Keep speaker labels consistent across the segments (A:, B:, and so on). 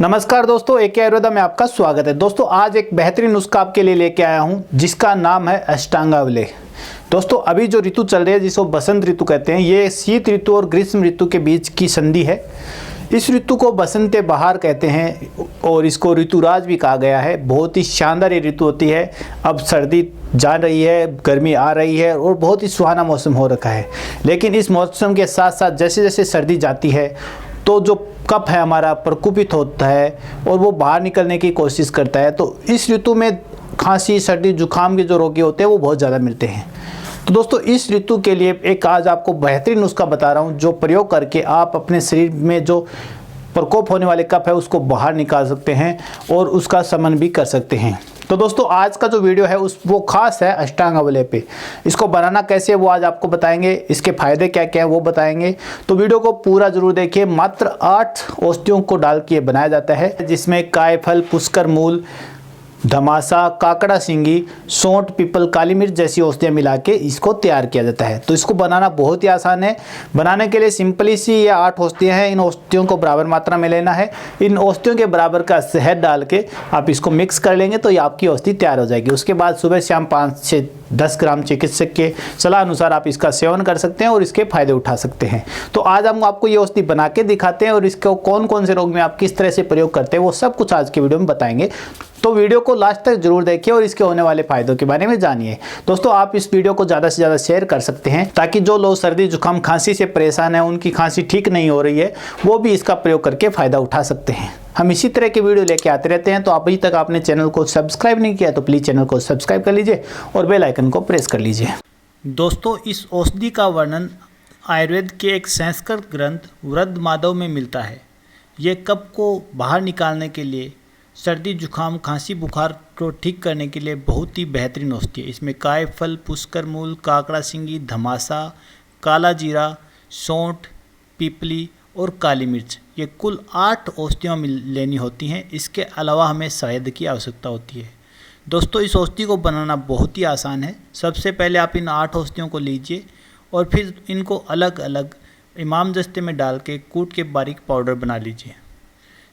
A: नमस्कार दोस्तों, एके आयुर्वेदा में आपका स्वागत है। दोस्तों आज एक बेहतरीन नुस्खा आपके लिए लेके आया हूं जिसका नाम है अष्टांगावले। दोस्तों अभी जो ऋतु चल रही है जिसको बसंत ऋतु कहते हैं, ये शीत ऋतु और ग्रीष्म ऋतु के बीच की संधि है। इस ऋतु को बसंत बहार कहते हैं और इसको ऋतुराज भी कहा गया है। बहुत ही शानदार ये ऋतु होती है। अब सर्दी जा रही है, गर्मी आ रही है और बहुत ही सुहाना मौसम हो रखा है। लेकिन इस मौसम के साथ साथ जैसे जैसे सर्दी जाती है तो जो कफ है हमारा प्रकोपित होता है और वो बाहर निकलने की कोशिश करता है। तो इस ऋतु में खांसी, सर्दी, जुकाम के जो रोगी होते हैं वो बहुत ज़्यादा मिलते हैं। तो दोस्तों इस ऋतु के लिए एक आज आपको बेहतरीन नुस्खा बता रहा हूँ जो प्रयोग करके आप अपने शरीर में जो प्रकोप होने वाले कफ है उसको बाहर निकाल सकते हैं और उसका शमन भी कर सकते हैं। तो दोस्तों आज का जो वीडियो है वो खास है अष्टांगावले पे। इसको बनाना कैसे है वो आज आपको बताएंगे, इसके फायदे क्या क्या है वो बताएंगे। तो वीडियो को पूरा जरूर देखिए। मात्र 8 औषधियों को डाल के बनाया जाता है जिसमें कायफल, पुष्कर मूल, धमासा, काकड़ा सिंगी, सौंठ, पीपल, काली मिर्च जैसी औषधियाँ मिला के इसको तैयार किया जाता है। तो इसको बनाना बहुत ही आसान है। बनाने के लिए सिंपली सी ये 8 औषधियाँ हैं। इन औषधियों को बराबर मात्रा में लेना है। इन औषधियों के बराबर का शहद डाल के आप इसको मिक्स कर लेंगे तो ये आपकी औषधि तैयार हो जाएगी। उसके बाद सुबह शाम 5 से 10 ग्राम चिकित्सक के सलाह अनुसार आप इसका सेवन कर सकते हैं और इसके फायदे उठा सकते हैं। तो आज हम आपको ये औषधि बना के दिखाते हैं और इसको कौन कौन से रोग में आप किस तरह से प्रयोग करते हैं वो सब कुछ आज के वीडियो में बताएंगे। तो वीडियो को लास्ट तक जरूर देखिए और इसके होने वाले फायदों के बारे में जानिए। दोस्तों आप इस वीडियो को ज़्यादा से ज़्यादा शेयर कर सकते हैं ताकि जो लोग सर्दी जुकाम खांसी से परेशान हैं, उनकी खांसी ठीक नहीं हो रही है, वो भी इसका प्रयोग करके फ़ायदा उठा सकते हैं। हम इसी तरह के वीडियो लेके आते रहते हैं। तो अभी तक आपने चैनल को सब्सक्राइब नहीं किया तो प्लीज़ चैनल को सब्सक्राइब कर लीजिए और बेल आइकन को प्रेस कर लीजिए। दोस्तों इस औषधि का वर्णन आयुर्वेद के एक संस्कृत ग्रंथ वृद्ध माधव में मिलता है। ये कफ को बाहर निकालने के लिए, सर्दी जुकाम खांसी बुखार को ठीक करने के लिए बहुत ही बेहतरीन औषधि है। इसमें कायफल, पुष्कर मूल, काकड़ा सिंगी, धमासा, काला जीरा, सौंठ, पीपली और काली मिर्च, ये कुल 8 औषधियाँ लेनी होती हैं। इसके अलावा हमें शहद की आवश्यकता होती है। दोस्तों इस औषधि को बनाना बहुत ही आसान है। सबसे पहले आप इन 8 औषधियों को लीजिए और फिर इनको अलग अलग इमाम दस्ते में डाल के कूट के बारीक पाउडर बना लीजिए।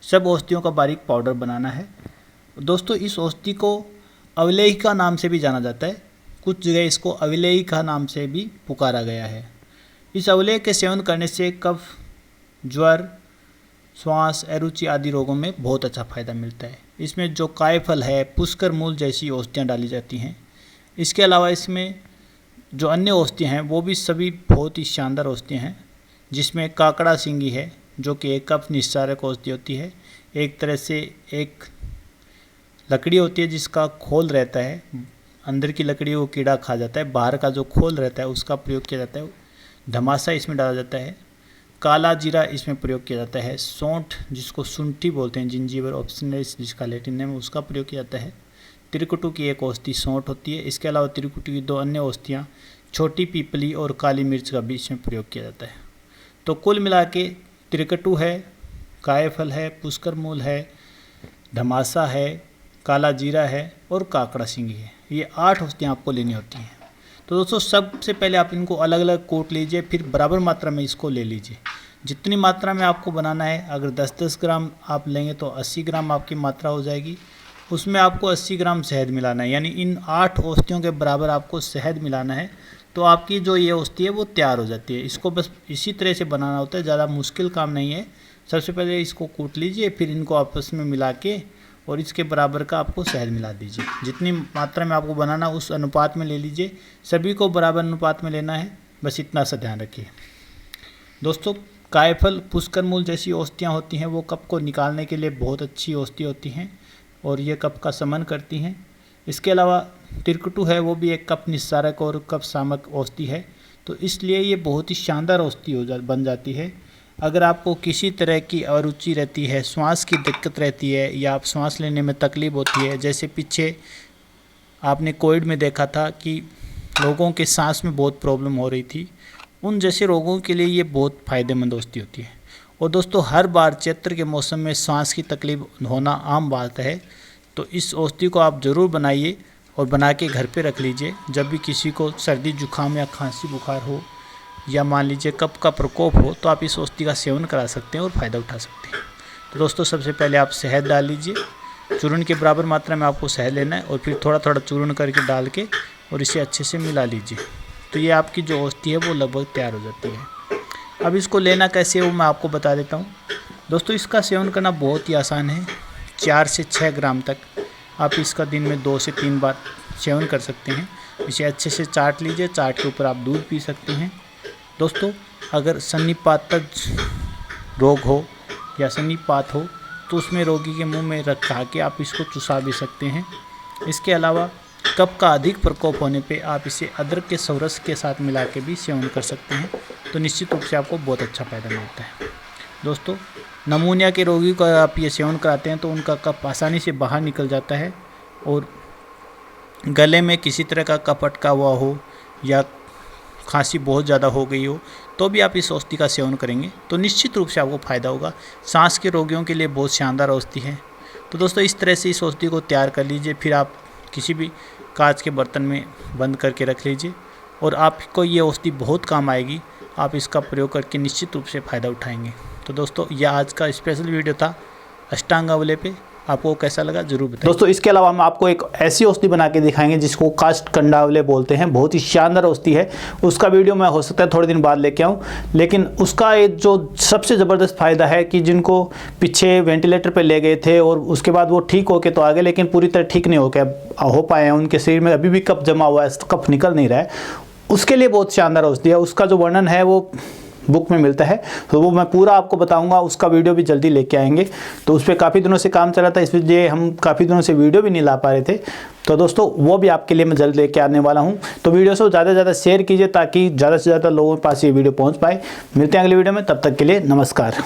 A: सब औषधियों का बारीक पाउडर बनाना है। दोस्तों इस औषधि को अवलेहिका नाम से भी जाना जाता है। कुछ जगह इसको अवलेहिका नाम से भी पुकारा गया है। इस अवलेह के सेवन करने से कफ, ज्वर, श्वास, अरुचि आदि रोगों में बहुत अच्छा फ़ायदा मिलता है। इसमें जो कायफल है, पुष्कर मूल जैसी औषधियाँ डाली जाती हैं। इसके अलावा इसमें जो अन्य औषधियाँ हैं वो भी सभी बहुत ही शानदार औषधियाँ हैं। जिसमें काकड़ा सिंगी है जो कि एक कफ निस्सारक औषधि होती है। एक तरह से एक लकड़ी होती है जिसका खोल रहता है, अंदर की लकड़ी वो कीड़ा खा जाता है, बाहर का जो खोल रहता है उसका प्रयोग किया जाता है। धमासा इसमें डाला जाता है। काला जीरा इसमें प्रयोग किया जाता है। सौंठ जिसको सुंठी बोलते हैं, जिंजीबर ऑप्शनलिस जिसका लैटिन नेम है, उसका प्रयोग किया जाता है। त्रिकुटु की एक औषधि सौंठ होती है। इसके अलावा त्रिकुटु की 2 अन्य औषधियाँ छोटी पीपली और काली मिर्च का भी इसमें प्रयोग किया जाता है। तो कुल मिला के त्रिकटु है, कायफल है, पुष्कर मूल है, धमासा है, काला जीरा है और काकड़ा सिंगी है। ये 8 औषधियाँ आपको लेनी होती हैं। तो दोस्तों सबसे पहले आप इनको अलग अलग कोट लीजिए, फिर बराबर मात्रा में इसको ले लीजिए। जितनी मात्रा में आपको बनाना है, अगर 10-10 ग्राम आप लेंगे तो 80 ग्राम आपकी मात्रा हो जाएगी। उसमें आपको 80 ग्राम शहद मिलाना है, यानी इन 8 औषधियों के बराबर आपको शहद मिलाना है। तो आपकी जो ये औषधि है वो तैयार हो जाती है। इसको बस इसी तरह से बनाना होता है, ज़्यादा मुश्किल काम नहीं है। सबसे पहले इसको कूट लीजिए, फिर इनको आपस में मिला के और इसके बराबर का आपको शहद मिला दीजिए। जितनी मात्रा में आपको बनाना उस अनुपात में ले लीजिए। सभी को बराबर अनुपात में लेना है, बस इतना सा ध्यान रखिए। दोस्तों कायफल, पुष्कर मूल जैसी औषधियाँ होती हैं वो कफ को निकालने के लिए बहुत अच्छी औषधि होती हैं और ये कफ का शमन करती हैं। इसके अलावा त्रिकुटु है वो भी एक कफ निस्सारक और कफ शामक औषधि है। तो इसलिए ये बहुत ही शानदार औषधि बन जाती है। अगर आपको किसी तरह की अरुचि रहती है, श्वास की दिक्कत रहती है या आप श्वास लेने में तकलीफ़ होती है, जैसे पीछे आपने कोविड में देखा था कि लोगों के सांस में बहुत प्रॉब्लम हो रही थी, उन जैसे रोगों के लिए ये बहुत फ़ायदेमंद औषधि होती है। और दोस्तों हर बार चैत्र के मौसम में सांस की तकलीफ होना आम बात है। तो इस औषधि को आप ज़रूर बनाइए और बना के घर पे रख लीजिए। जब भी किसी को सर्दी जुकाम या खांसी बुखार हो या मान लीजिए कफ का प्रकोप हो तो आप इस औषधि का सेवन करा सकते हैं और फ़ायदा उठा सकते हैं। तो दोस्तों सबसे पहले आप शहद डाल लीजिए, चूर्ण के बराबर मात्रा में आपको शहद लेना है और फिर थोड़ा थोड़ा चूर्ण करके डाल के और इसे अच्छे से मिला लीजिए। तो ये आपकी जो औषधि है वो लगभग तैयार हो जाती है। अब इसको लेना कैसे है वो मैं आपको बता देता हूँ। दोस्तों इसका सेवन करना बहुत ही आसान है। 4 से 6 ग्राम तक आप इसका दिन में 2 से 3 बार सेवन कर सकते हैं। इसे अच्छे से चाट लीजिए, चाट के ऊपर आप दूध पी सकते हैं। दोस्तों अगर सन्निपातक रोग हो या सन्निपात हो तो उसमें रोगी के मुंह में रखा के आप इसको चुसा भी सकते हैं। इसके अलावा कफ का अधिक प्रकोप होने पे आप इसे अदरक के सौरस के साथ मिला के भी सेवन कर सकते हैं, तो निश्चित रूप से आपको बहुत अच्छा फ़ायदा मिलता है। दोस्तों नमूनिया के रोगी को आप ये सेवन कराते हैं तो उनका कफ आसानी से बाहर निकल जाता है, और गले में किसी तरह का कफ अटका हुआ हो या खांसी बहुत ज़्यादा हो गई हो तो भी आप इस औषधि का सेवन करेंगे तो निश्चित रूप से आपको फ़ायदा होगा। सांस के रोगियों के लिए बहुत शानदार औषधि है। तो दोस्तों इस तरह से इस औषधि को तैयार कर लीजिए, फिर आप किसी भी कांच के बर्तन में बंद करके रख लीजिए और आपको ये औषधि बहुत काम आएगी। आप इसका प्रयोग करके निश्चित रूप से फ़ायदा उठाएंगे। तो दोस्तों यह आज का स्पेशल वीडियो था अष्टांग आंवले पे। आपको कैसा लगा जरूर बताएं। दोस्तों इसके अलावा हम आपको एक ऐसी औषधि बना के दिखाएंगे जिसको काष्ठकंडा आंवले बोलते हैं। बहुत ही शानदार औषधि है। उसका वीडियो मैं हो सकता है थोड़े दिन बाद लेके आऊँ, लेकिन उसका एक जो सबसे ज़बरदस्त फ़ायदा है कि जिनको पीछे वेंटिलेटर पे ले गए थे और उसके बाद वो ठीक होके तो आ गए, लेकिन पूरी तरह ठीक नहीं हो पाए हैं, उनके शरीर में अभी भी कफ जमा हुआ है, कफ निकल नहीं रहा है, उसके लिए बहुत शानदार औषधि है। उसका जो वर्णन है वो बुक में मिलता है, तो वो मैं पूरा आपको बताऊंगा। उसका वीडियो भी जल्दी लेके आएंगे। तो उस पर काफ़ी दिनों से काम चला था, इसलिए हम काफ़ी दिनों से वीडियो भी नहीं ला पा रहे थे। तो दोस्तों वो भी आपके लिए मैं जल्द लेके आने वाला हूं। तो वीडियो को ज़्यादा से ज़्यादा शेयर कीजिए ताकि ज़्यादा से ज़्यादा लोगों के पास ये वीडियो पहुंच पाए। मिलते हैं अगले वीडियो में, तब तक के लिए नमस्कार।